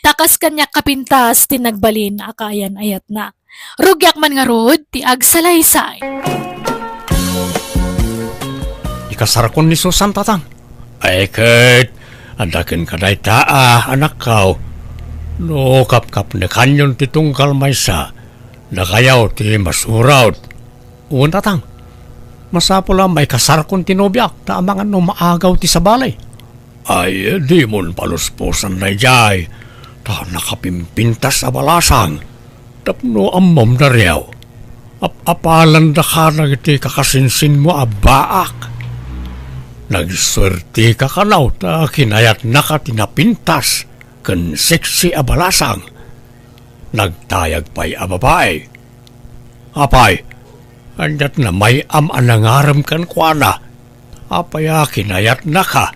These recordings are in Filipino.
takas kanya kapintas tinagbalin akayan ayat na. Rugyak man nga rod ti agsalaysay. Ikasarakon ni Susan tatang. Ay ket, andaken kaday taa anak kao. No kap na kanyon ti tungkal maysa. Nakayaw ti masurawt. Uwan tatang. Masapula may kasarakon ti nobyak ta amangan no maagaw ti sabalay. Ay di mon paluspusan na jay. Ta nakapimpintas sa balasang. Tapno amom na riyaw. Apalan da ka na iti kakasinsin mo abaak. Nagswerte ka kanaw ta kinayat na ka tinapintas ken seksi abalasang. Nagtayag pa'y ababay. Apay, andat na may anangaram kan kuana. Apay kinayat na ka.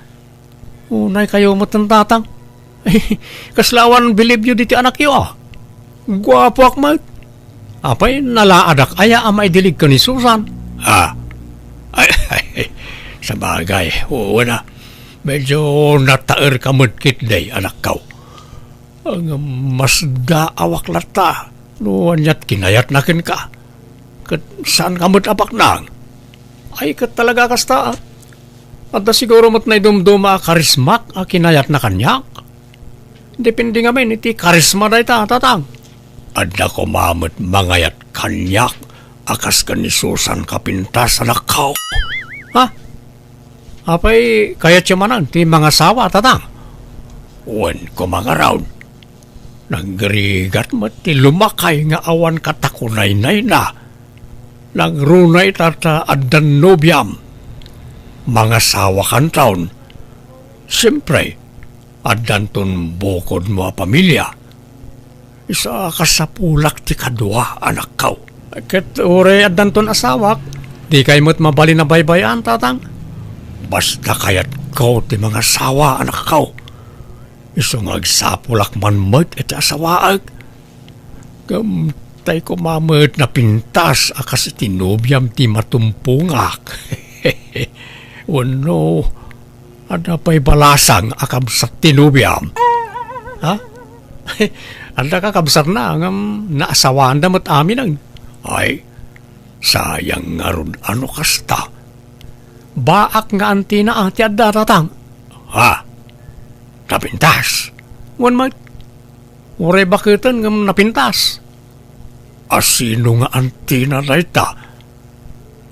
Unay kayo matantatang. Kaslawan believe you diti anak yo ah. Gwapo akmat. Apay nalaadak aya amay dilig ka ni Susan. Ha? Ay, sa bagay. Oo na. Medyo nataer ka mudkit day anak kau. Ang mas daawak lata. Noon yat kinayat nakin ka. Kat saan ka apak nang? Ay kat talaga kasta. At siguro mat na idumduma karismak a kinayat na kanyak. Depende nga men iti karisma day ta tatang. Adda ko mamut mangayat kanyak akas ka ni Susan kapintas anak kau. Ha? Apay kayat siya manan ti mga sawa tatang. Uwan ko mga round. Naggarigat mo ti lumakay nga awan katakunay-nay na. Nagrunay tata addan nobyam. Mga sawa kan taon. Siyempre, addan ton bukod mo a pamilya. Isa kasapulak ti kadwa anak kau. Ket ure addan ton asawak. Di kay mo't mabali na baybayan tatang. Basta kayat kau ti mga sawa anak kau. Isong agsapulak man mo't iti asawaag. Gamtay ko mamot na pintas akas iti nobyam ti matumpungak. Wano, ada pa'y balasang akabsat ti nobyam. Ha? Anda ka kabsat na ngam naasawaan damat amin ang. Ay, sayang nga ron ano kasta. Baak nga antina ati adda tatang. Ha? Napintas. Wan mat. Ure bakitan ngam napintas. Asino nga antina na ita?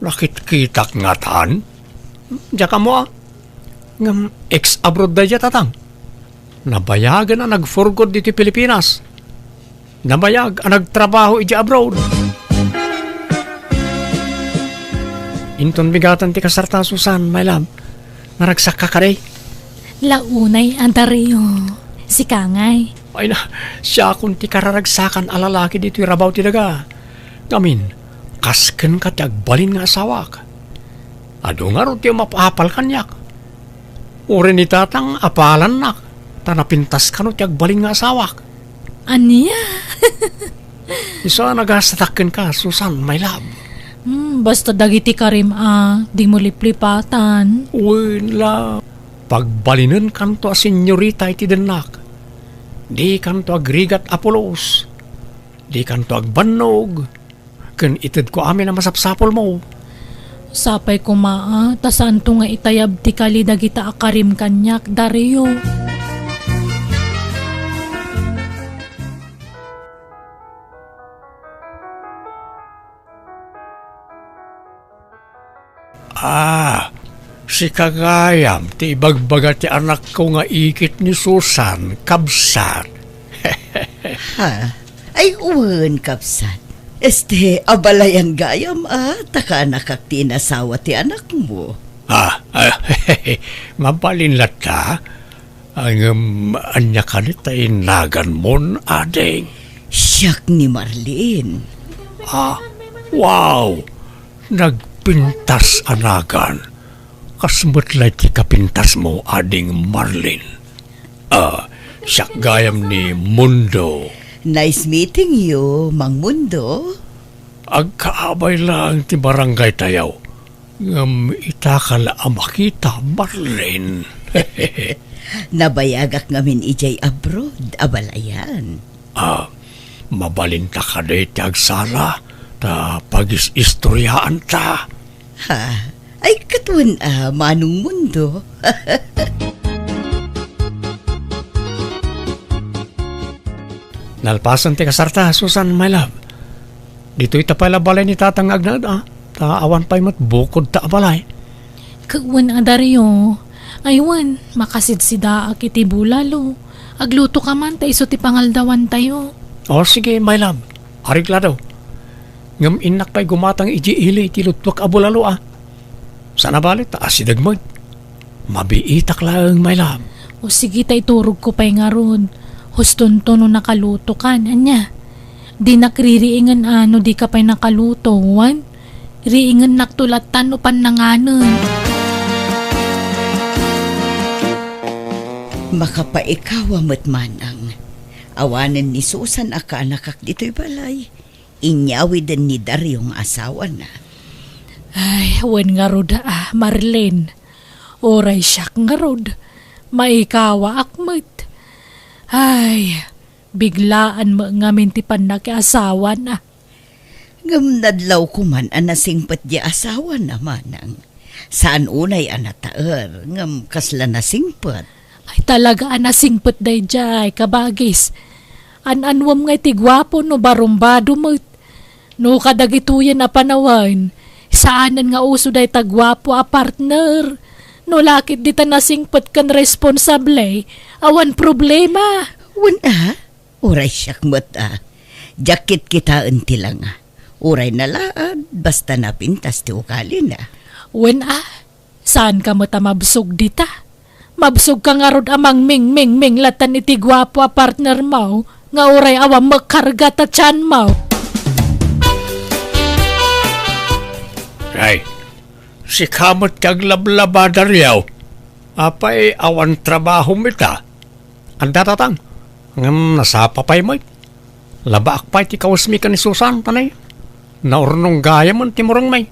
Nakit-kitak nga tan? Diya ka mo ah. Ngam ex-abroad da diya tatang. Nabayagan na nagforgod dito Pilipinas. Nabayag ang nagtrabaho iti abroad. Inton bigatan ti kasarta Susan, my love. Naragsak ka kaday. Launay antario. Si Kangay. Ay na, siya kung ti kararagsakan alalaki dito rabaw ti daga. Gamin, kasken ka ti agbalin nga asawak. Ado nga ro ti mapapal kanyak. Uri ni tatang apalan nak. Tanapintas ka no ti agbalin nga asawak. Aniya? Isa nagasatakken ka, Susan, my love. Basta dagiti karim di mo liplipatan. Uy, la. Pagbalinan kanto a senyorita iti denak. Di kanto agrigat Apolos. Di kanto agbannog. Ken ited ko amin na masapsapol mo. Sapay ko tasan to nga itayab ti kali dagita akarim kanyak, Dario. Si Kagayam, ti ibagbaga ti anak ko nga ikit ni Susan, kabsat. Ha? Ay uwan kapsat. Abalayan gayam taka nakak tinasawa ti anak mo. Mabalinlat ka. Ang anya ka ni tainagan mon, adeng. Siyak ni Marlene. Wow! Nagpintas anagan. Kasmutlay ti kapintas mo, ading Marlene. Siyak gayam ni Mundo. Nice meeting you, Mang Mundo. Agkaabay lang ti barangay tayaw. Ngam itakala makita, Marlene. Nabayagak ngamin ijay abroad, abalayan. Mabalinta ka dito agsala, ta pag-istoryaan ta. Ha? Ay katuan manong mundo. Nalpasan ti kasarta, Susan, my love. Dito ita pala balay ni Tatang Agnad, ta awan pa'y matbukod ta balay. Kawan adaryo. Aywan, makasidsida akiti bulalo. Agluto ka man, iso ti pangaldawan tayo. O sige, my love. Arigla daw. Ngam inak pa'y gumatang ili ti lutwak abulalo Sana balit ta asidagmod. Mabiitak lang, my love. O sige tay turog ko pa'y nga ron. Huston to no nakaluto kan, anya. Di nakririingan di ka pa'y nakaluto, wan. Riingan naktulatan o pananganan. Makapaikaw amat manang. Awanan ni Susan aka nakak dito'y balay. Inyawid ni Daryong asawa na. Ay, wan nga rod Marlene. Oray siyak nga rod. Maikawa akmat. Ay, biglaan mo nga mintipan na asawa na. Ngam nadlaw ko man anasingpat di asawa na manang. Saan unay anataer, ngam kasla nasingpat. Ay talaga anasingpet day jay, kabagis. Ananwam ngay tigwapo no barumbado mo. No kadagituyan na panawan. Saanan nga uso day tagwapo partner. No lakit di ta nasingpet kan responsable. Awan problema. Wana, uray siyak mata. Jakit kita unti lang Uray na laad, basta napintas ti ukali na. Wen saan ka mo ta mabsog dita? Mabsog ka nga rod amang ming latan iti gwapo partner mo, nga uray awam magkarga ta tiyan mo. Ay, si kamot kag lablabada riyaw. Apay awan trabaho mita. Anda tatang, ngam nasapa pa'y mo'y. Labaak pa'y ti kausmi ka ni Susan, tanay. Naurnong gaya man timurang may.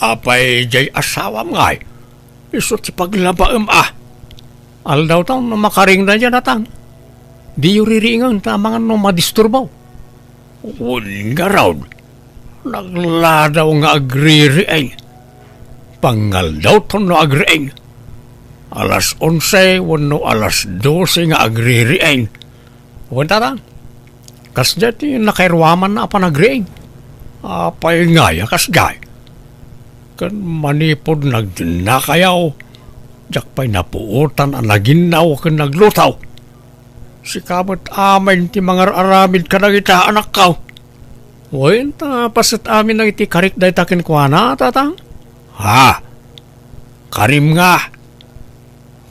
Apay jay asawa ngay. Iso ti paglabaam Aldaw taon na makaring na dyan atang. Di yung riringan ta mga no madisturbaw. Uling nga raw. Nagladaw nga agririeng. Pangal daw to no agririeng. Alas 11, wano alas 12 nga agririeng. Wanta ta. Kas dati nakairwaman na apa nagrieng. Apay ngaya kas gay. Kan manipod nagdinakayaw. Jak pa'y napuutan ang naginaw kan naglutaw. Si kamot amin ti mga aramid ka nagita anak kaw. Uy, pasit amin nang iti karik dahi takin kwa na, tatang? Ha? Karim nga.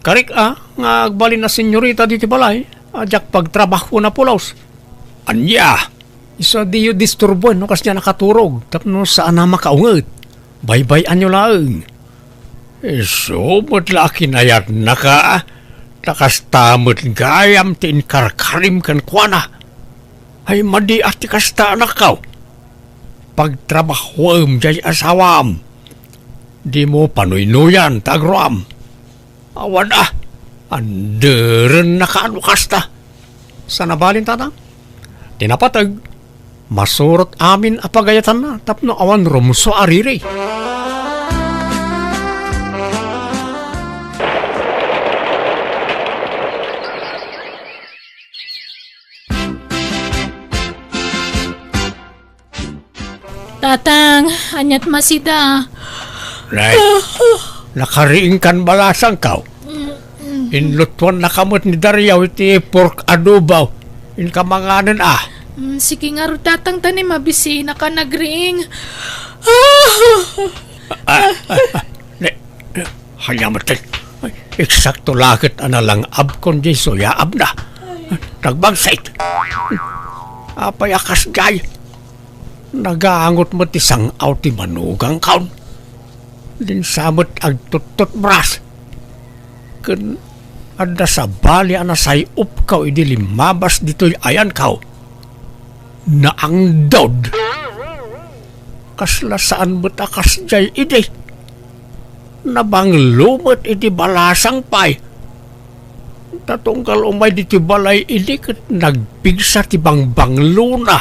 Karik nga agbalin na senyorita diti balay. Jak pagtrabaho na pulaws. Anya, isa di yu disturbo, no, kas niya nakaturog. Tapno saan na makaungat. Bye-bye anyo lang. So, laki na yan naka. Nakastamot gayam tin karkarim kan kwa na. Ay madi ati kasta anak kaw. Pagtrabahom jay asawam. Di mo panuinuyan tagroam. Awan Anderen nakaano kasta. Sa nabalin tatang? Tinapatag. Masurot amin apagayatan na. Tapno awan rumso ariri. Tatang, anyat masida. Nay, nakariing kan balasang kaw. Inlutuan na kamot ni Daryaw iti pork adobaw. In kamanganan Sige nga ro tatang tanim mabisi na ka nagriing. Hanyamat eksakto lakit analang abkon di soya abna. Nagbangsait. Apay akas gay. Nagaangot mo tisang aw ti manugang kaon. Din samot agtutut bras. Kun ada sa bali anasay upkaw idi limabas dito'y ayan kaw. Naang dod. Kasla saan mo't akas jay idi. Nabang lumot idi balasang pay. tatungkal umay di ti balay ini ket nagpigsa ti bangbanglo na.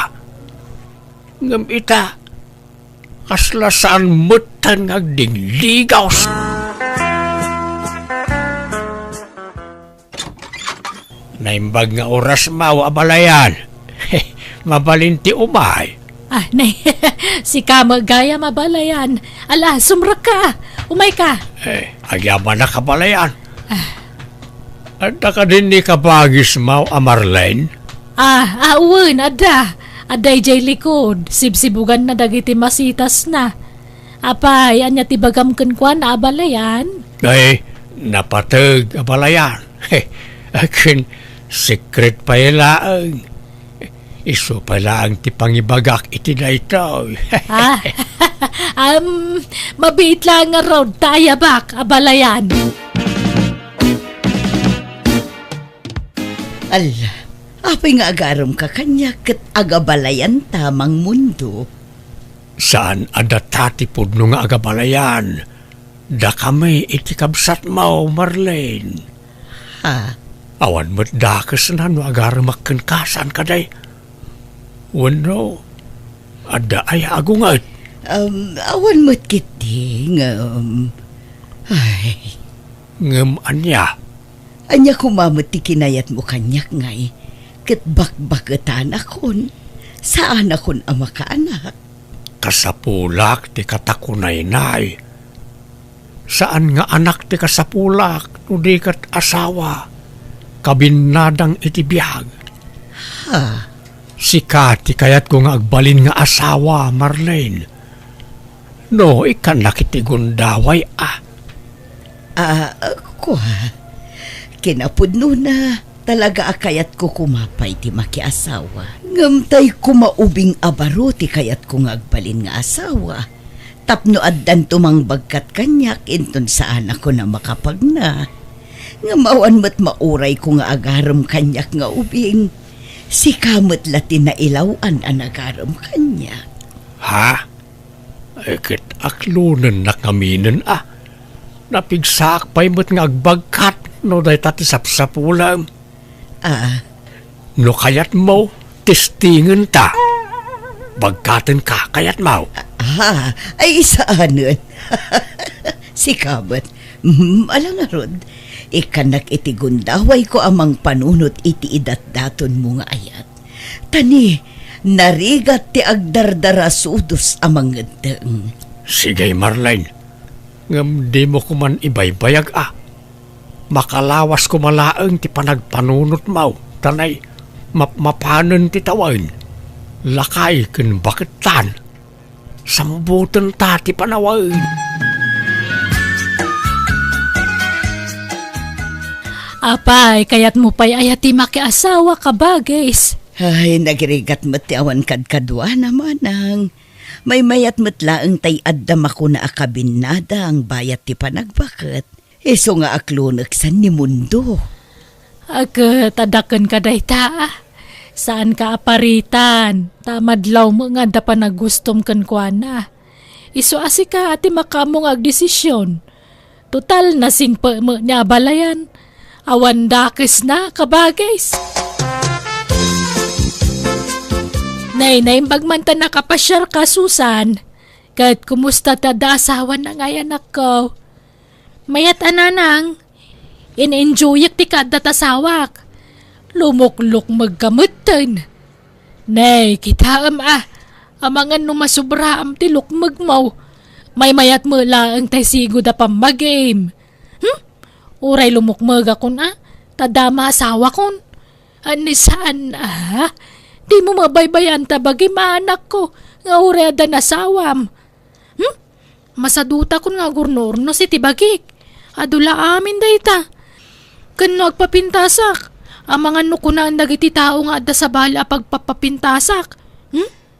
Ngem ita, kasla saan metan ngagdingligaw. Naimbag nga oras mau abalayan. Mabalinti umay. Nay, si Kama gaya mabalayan. Ala, sumrak ka. Umay ka. Agyaman na kabalayan. Ada ka din ni kabagis mau Marlene? Uwan, ada. Aday jay likod. Sibsibugan na dagiti masitas na. Apay, anya tibagam kenkwan na abalayan? Napatag abalayan. Akin, secret pa ilaang. Iso pala ang tipangibagak iti na ito. Mabit lang nga raw tayabak, abalayan. Ala, apay nga agarom ka kanya ket agabalayan tamang mundo. Saan adatati po nung agabalayan? Da kami iti kabsat mo, Marlene. Ha? Awan mo't dakas na no agaramak kasan kaday. Wano, ada ay agungat. Awan mo't kiti ay. Ngem anya. Anya kumamot ti kinayat mo kanyak ngay. Ket bakbakatan akon. Saan akon ama ka anak? Kasapulak ti katakunay-nay. Saan nga anak ti kasapulak no di kat asawa? Kabinadang iti biyag. Ha? Si Kati kayat ko nga agbalin nga asawa, Marlene. No, ikan nakitigundaway Ko kinapudno na talaga akayat ko kumapay ti makiasawa. Ngamtay kumaubing abaro ti kayat ko nga agbalin nga asawa. Tapno addan tumang bagkat kanyak inton saan ako na makapagna. Nga mawan mo't mauray ko nga agaram kanyak nga ubing. Si kamot latin na ilawan ang agaram kanya. Ha? Eket aklunan na kaminen Napigsak pa'y mo't nga agbagkat no day tati sapsapulam. No kayat mo, testingan ta. Bagkatan ka kayat mo. Ay isaanon. Si kamot, alang nga rod. Ikanak iti gundaway ko amang panunot iti idat-daton mo nga ayat. Tani, narigat ti agdardara sudos amang ngedeng. Sige, Marlene. Ngam di mo kuman ibaybayag Makalawas ko malaang ti panagpanunot mo. Tanay, mapanan ti tawain. Lakay ken baketan. Sambutan ta ti panawain. Apay, kayat mo pa'y ayati makiasawa ka bagis. Ay, nagrigat mo't ti awan kadkadwa naman ang. May mayat mo't laang tay addam ako na akabinada ang bayat ti panagbakat. Iso nga aklunak san ni mundo. Tadakan ka day ta. Saan ka aparitan? Tamadlaw mo nga da pa nagustom kan kwa na. Iso asi ka ati makamong agdesisyon. Total nasing pa mo niya balayan. Awan dakes na kabagis. Nay, imbagman ta nakapasyar ka, Susan. Kahit kumusta ta da asawa na nga anak ko. Mayat ananang, in-enjoyak ti kada tasawak. Lumukluk magkamutan. Nay, kita amangan no masubra am ti lukmag mo. May mayat mo lang tay sigo da pang mag-game. Uray lumukmag akon tadama asawa kon. Anisaan di mo mabaybayan tabagi maanak ko nga uray da nasawam. Masaduta kon nga gurnurno si tibagik. Adula amin dayta. Kan nagpapintasak. Amangan no kunaan dagiti tao nga adda sa bala pagpapapintasak.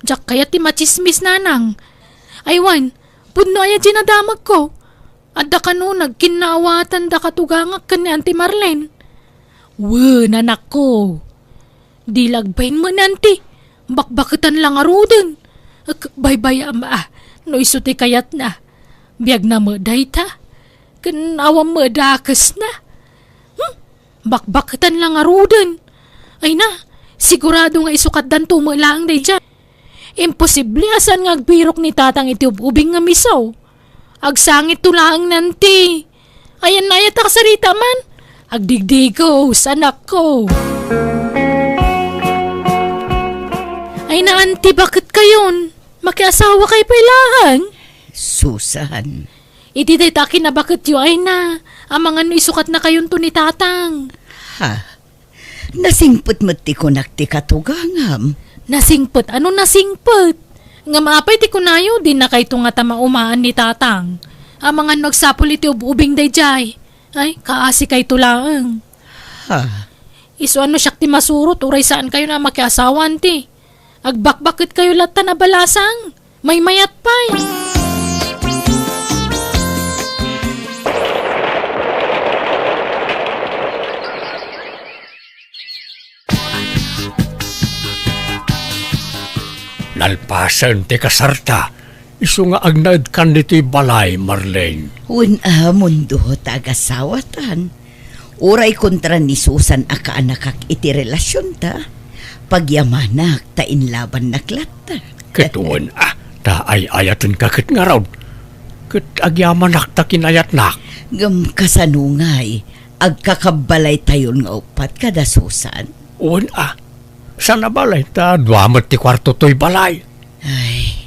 Diyak kaya ti machismis nanang. Aywan, pudno aya ginadamag ko. Adda ka no nagkinawatan da katugangak kan ni Auntie Marlene. Nanak ko. Di lagbayin mo nanti. Bakbakitan lang aruden. Baybay no isuti kayat na. Biyag na mo dayta. Kan awam mo dakas na. bakbakitan lang arudan. Ay na, sigurado nga isukat dan tumulaang day dyan. Imposible asan nga agbirok ni tatang iti ubing nga misaw. Agsangit tulaang nanti. Ayan na yata kasarita man. Agdigdigos, anak ko. Ay na, auntie, bakit kayon? Makiasawa kay pailahan? Susan, Iti day takin na bakit yu ay na. Amangan no isukat na kayon to ni tatang. ha? Nasingput mo't ti kunak ti katugangam. Nasingpot, ano nasingpot? Nga maapay ti kunayo, di na kay nga tamaumaan ni tatang. Amangan magsapul iti ubing day jay. Ay, kaasi kay tulaang. Ha? Iso ano siyak ti masurot, uray saan kayo na makiasawan ti. Agbakbakit kayo lata na balasang. May mayat pa'y. Nalpasan ti kasarta, iso nga agnaid kan dito'y balay, Marlene. Mundo tagasawatan. Uray kontra ni Susan akaanakak iti relasyon ta. Pagyamanak ta inlaban naklata. Kituon, ta ay ayatan kakit nga raw. Kit agyamanak ta kinayatnak. Ngam kasanungay, agkakabalay tayon nga upat kada Susan. Uwan, sana balay ta duamat ti kwarto to'y balay. Ay,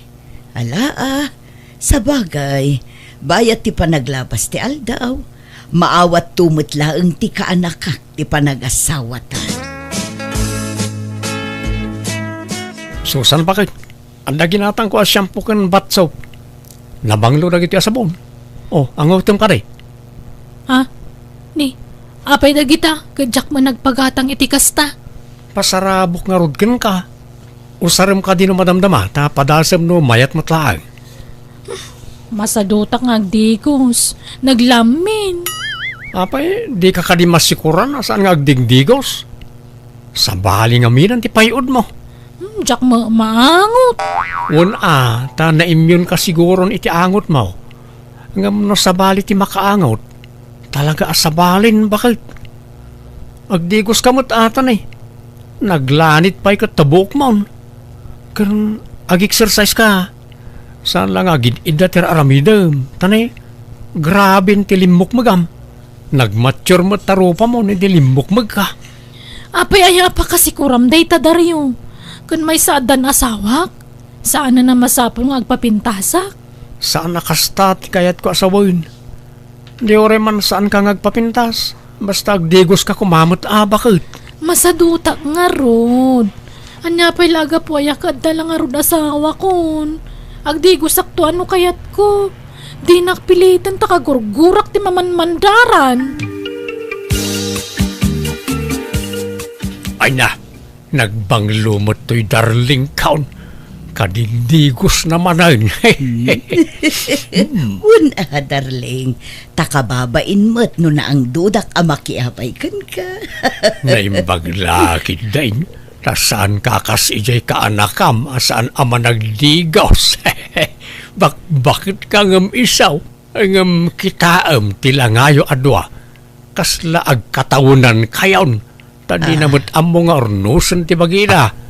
sa bagay, bayat ti panaglabas ti aldaw, maawat tumot laeng ti kaanakak ti panagasawatan. Susan, bakit? Anda ginatang ko as shampoo kan bath soap. Nabanglo na giti asabon. Oh, ang utom ka rin. Ha? Ni, apay na kita, kadyak man nagpagatang iti kasta. Pasarabok nga rudkin ka. Usaram ka din no madamdama, ta padasam no mayat matlaang. Masadutak nga agdigos, naglamin. Apay, di ka kadi masikuran asaan nga agdigdigos. Sa bali nga minan ti payod mo. Jak maangot. Ta na-immune ka siguro iti angot mo. Ngam no sa bali ti makaangot. Talaga asabalin, bakit? Agdigos kamot atan eh. Naglanit pa'y katabok mo. Kan ag-exercise ka. Saan lang agin idater aramidam. Tanay, grabe ti limok magam. Nagmature mo tarupa mo ni limok mag ka. Apay aya pa kasi kuram day tadaryo. Kun may saadan asawak, saan na masapol nga agpapintasak? Saan nakasta ti kayat ko asawin? Di ore man saan ka ngagpapintas. Basta agdigos ka kumamot bakit? Masadutak nga rod. Anya pa'y laga po ayakad na lang nga rod asawa kon. Agdigos sakto ano kayat ko. Di nakpilitan takagurgurak ti mamanmandaran. Ay na, nagbanglumot to'y darling kaon. Kadindigos naman ay. Darling, takababain mo't no na ang dudak amakiabay kan ka. Naimbag lakid dain. Saan kakas ijay kaanakam asaan ama nagdigos. Bakit ka ngam isaw? Ngam kitaam tilangayo adwa. Kasla agkatawunan kayon. Tadi namut amo nga ornusan ti bagina.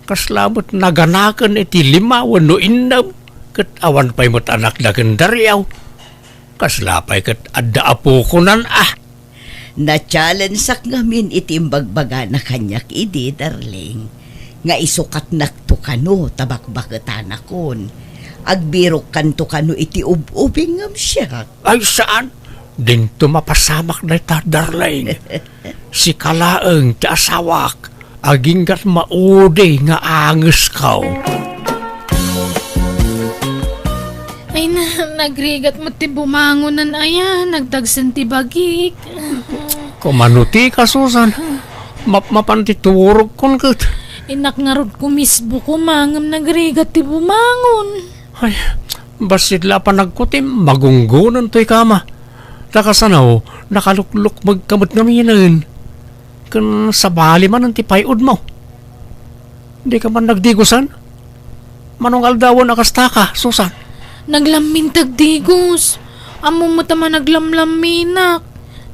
Kaslamot naganakan iti lima wano indam. Kat awan pa'y mo't anak na kendaryaw. Kaslapay kat adda apo kunan Na-challenge sak ngamin itimbagbaga na kanyak idi, darling. Nga isukat nakto kano, tabakbaketan akon. Agbirok kanto kano iti ubing ngam siya. Ay saan? Din tumapasamak na ita, darling. Si kalaeng ti asawak. Aginggat maudi nga anges kaw. Ay na, nagrigat mo ti bumangonan ayan, nagdagsan ti bagik. Kumanuti ka, Susan. Mapantiturog kon kat. Inak nga rod kumisbo kumangam nagrigat ti bumangon. Ay, basidla pa nagkutim, magunggunan to'y kama. Takasanaw, nakalukluk magkamot nga minan. Kan sa bali man ang tipayod mo. Di ka man nagdigusan? Manong aldawan akasta ka, Susan? Naglamin tagdigos. Amo mo tama naglamlaminak.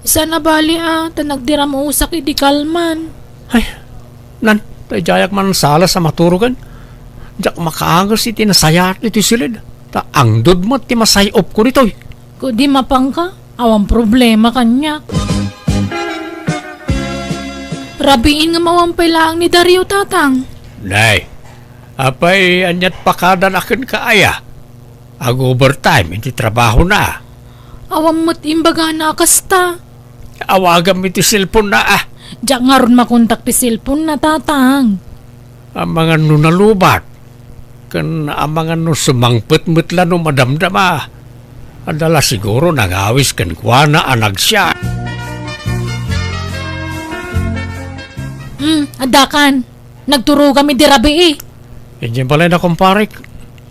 Sana bali tanagdira mo usak iti kalman. Ay, nan, tayo jayak man sala sa maturugan. Jak makaangas iti nasayat iti silid. Ta angdod mo ti masayop ko nito. Kung di mapang ka, awang problema kanya. Rabiin nga mawampay lang ni Dario tatang. Nay, apay anyat pakadan akin kaaya. Ag overtime, iti trabaho na. Awang mo't imbaga na kasta. Awagam iti cellphone na Diyak nga ron makontak ti cellphone na tatang. Ang mga nunalubat. Kan ang mga sumangpet-metla no madamdama. Adala siguro nangawis kan kuwana anag siya. Adakan. Nagturo kami di rabi eh. Yan pala na kumparik.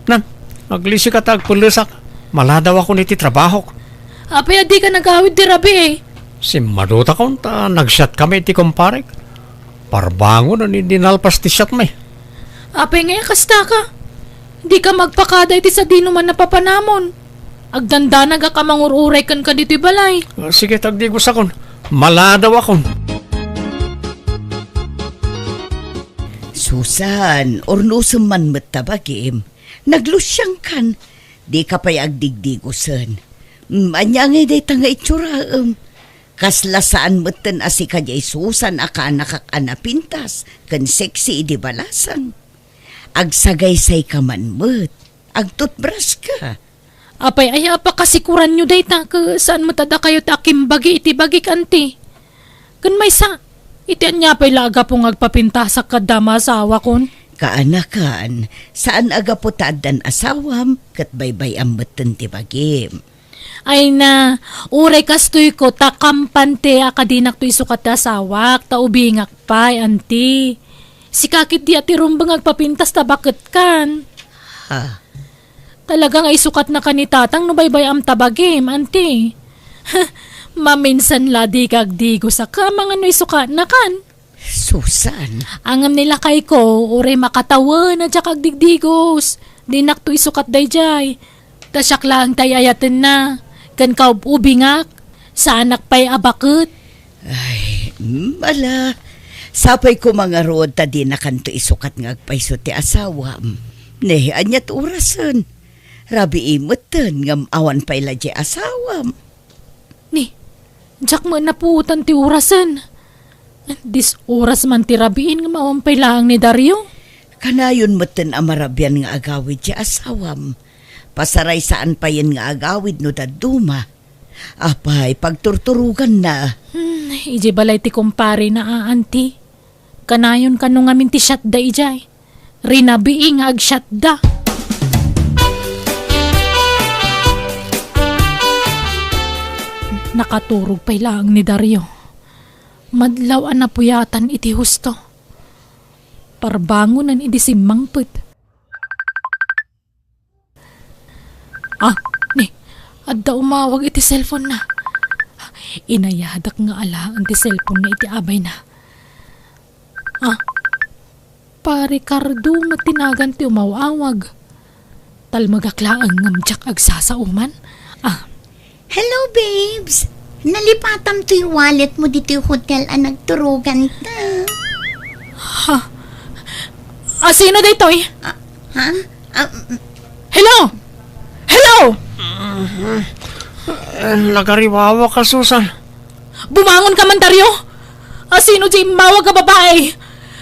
Nan, maglisi ka tagpulisak. Maladaw ako niti trabaho. Apay adi ka nagawid di rabi eh. Si Maduta ko, nag-shot kami ti kumparik. Parbango na dinalpas ti shot may. Apay ngayon kasta ka. Di ka magpakada iti sa di naman napapanamon. Agdanda naga ka mangururay kan ka dito balay. Sige, tagdigos akon. Maladaw akon. Susan, ornosem man matabagim. Naglusyang kan. Di ka pa'y agdigdigusan. Anya ngay day tanga itsura. Kaslasaan matan asi ka jay Susan aka nakakaanapintas. Kan sexy di balasang. Agsagay-say ka man mat. Agtutbras ka. Apay ay apa kasikuran nyo day ta ka saan matada kayo takim bagi iti bagi kanti. Kan may sa iti anya pa'y laga pong agpapinta sa kadama asawa kon. Kaanakan, saan aga po taadan asawam kat baybay ang matan ti bagim. Ay na, uray kastoy ko takampante akadinak to isukat asawak ta ubingak pa'y anti. Si kakit di ati rumbang agpapintas ta bakit kan. Ha? Talagang ay sukat na kanitatang no baybay am tabagim, anti. Maminsan la di kagdigo sa kamang ano isukat na kan. Susan, Angam nila kay ko, uray makatawa na dya kagdigdigos. Di nakto isukat dayjay. Tasyak lang tay ayaten na. Kan kaubingak, sa anak pa'y abakot. ay, mala. Sapay ko mga rood ta di na kanto isukat nga agpaiso ti asawam. Nehi anyat urasan. Rabi imutan ngam awan pa'y ladya asawam. Ni, jak mo naputan ti urasan. Dis oras man ti rabiin nga mawampay lang ni Dario. Kanayon mutan amarabyan nga agawid ti asawam. Pasaray saan pa yan nga agawid no daduma. Apay, pagturturugan na. Iji balay ti kumpare na aanti. Kanayon kanong amin ti syatda ijay. Rinabii nga agsyatda. Nakaturog pa'y lang ni Dario. Madlaw na puyatan iti husto. Parbangonan iti simangput. Ni, adda umawag iti cellphone na. Inayadak nga alaan ti cellphone na iti abay na. Pa Ricardo matinagan ti umawawag. Talmagaklaan ngamjak agsasauman. Hello, babes! Nalipatam to yung wallet mo dito yung hotel ang nagturugan ta. Sino dito eh? Ha? Hello! Hello! Nagariwawa ka, Susan. Bumangon ka man, Dario! Sino di mawag ka babae?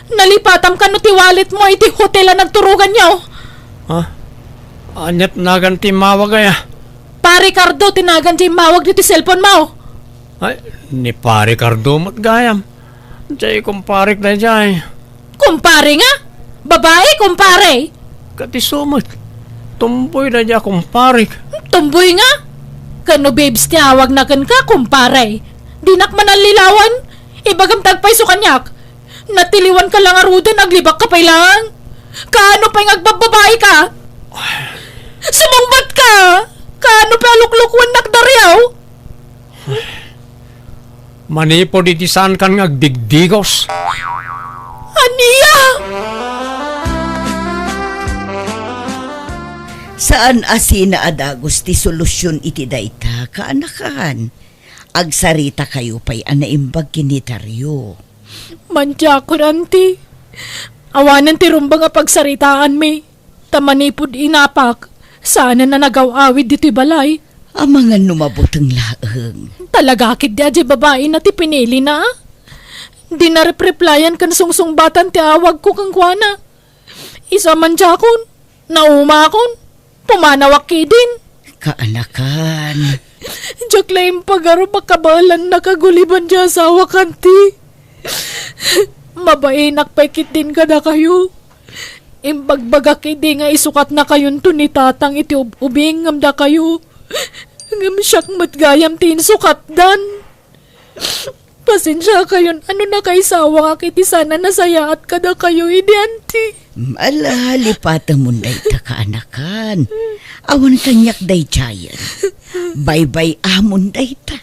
Nalipatam ka no ti wallet mo iti hotel ang nagturugan niyo. Anyat naganti mawag ay Pa Ricardo, tinagan di mawag dito cellphone mo. Ay, ni pare Cardo mat gayam. Jay kumparik na jay. Kumpare nga? Babae, kumpare? Kati sumot. Tumboy na niya kumparik. Tumboy nga? Kano babes tiyawag na kan ka, kumpare? Dinak man ang lilawan? Ibagam tagpay so kanyak. Natiliwan ka lang arudan, naglibak ka pa lang. Kaano pa yung agbababae ka? Sumangbat ka! Kaano pa luklukwan nakdaryaw? Manipo di tisan kan ngagdigdigos. Aniya! Saan asina adagos ti solusyon iti dayta kaanakan? Agsarita kayo pa'y anaimbag kinitaryo. Mantya ko, auntie. Awanan ti rumba nga pagsaritaan mi. Tamanipod inapak. Sana na nagaw-awid dito'y balay. Ang mga numabutang laeng. Talaga kid di aji babae na ti pinili na. Di na replyan kan sungsung-batan ti awag ko kang kuana. Isa man jakon, naumakon, pumanawak din. Kaanakan. Diyak laing pagaro makabalan nakaguliban di asawa kanti. Mabainak paikit din ka na kayo. Imbagbagak idi nga isukat na kayon to ni tatang iti ubing ngamda kayo. Ngam siyak matgayam tin sukat dan. Pasensya kayon, ano na kay sawa nga kiti sana nasaya at kada kayo idi auntie. Malalipata mo day ta kaanakan. Awan kanyak day chayan. Bye-bye amon day ta.